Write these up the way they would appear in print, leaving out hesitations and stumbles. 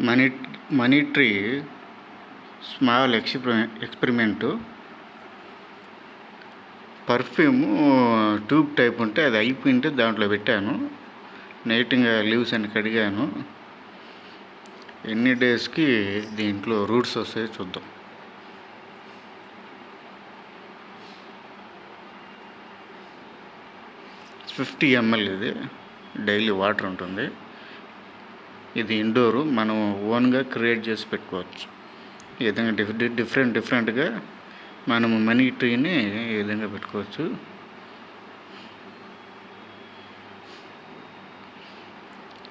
Money money tree small experiment. Perfume tube type ఉంటే అది అయిపోయింటే దాంట్లో పెట్టాను. నీట్గా లీవ్స్ అన్ని కడిగాను. ఎన్ని డేస్కి దీంట్లో రూట్స్ వస్తాయో చూద్దాం. $50 ml ఇది డైలీ వాటర్ ఉంటుంది. ఇది ఇండోరు, మనం ఓన్గా క్రియేట్ చేసి పెట్టుకోవచ్చు. ఈ విధంగా డిఫరెంట్గా మనము మనీ ట్రీని ఈ విధంగా పెట్టుకోవచ్చు.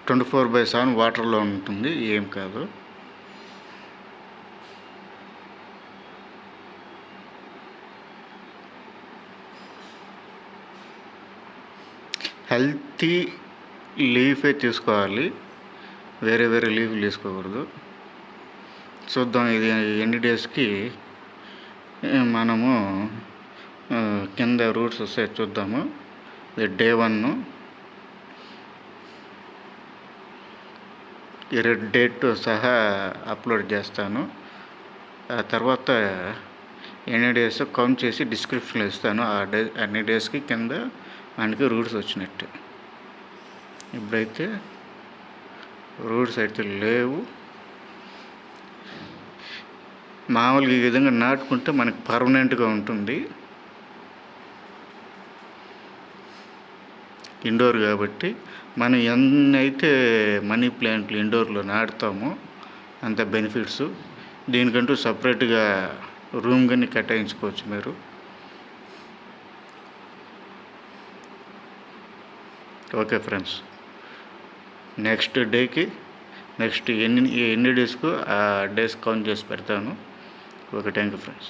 "24/7" వాటర్లో ఉంటుంది, ఏం కాదు. హెల్తీ లీఫే తీసుకోవాలి, వేరే లీఫ్లు తీసుకోకూడదు. చూద్దాం ఇది ఎన్ని డేస్కి మనము కింద రూట్స్ వస్తాయి చూద్దాము. ఇది డే 1. డేట్ సహా అప్లోడ్ చేస్తాను. ఆ తర్వాత ఎన్ని డేస్ కౌంట్ చేసి డిస్క్రిప్షన్లో ఇస్తాను. అన్ని డేస్కి కింద మనకి రూట్స్ వచ్చినట్టు. ఇప్పుడైతే రూట్స్ అయితే లేవు. మామూలుగా ఈ విధంగా నాటుకుంటే మనకి పర్మనెంట్గా ఉంటుంది. ఇండోర్ కాబట్టి మనం ఎన్నైతే మనీ ప్లాంట్లు ఇండోర్లో నాటుతామో అంత బెనిఫిట్స్. దీనికంటూ సపరేట్గా రూమ్ కానీ కేటాయించుకోవచ్చు మీరు. ఓకే ఫ్రెండ్స్, నెక్స్ట్ ఎన్ని డేస్కు ఆ డేస్ కౌంట్ చేసి పెడతాను. Okay, thank you friends.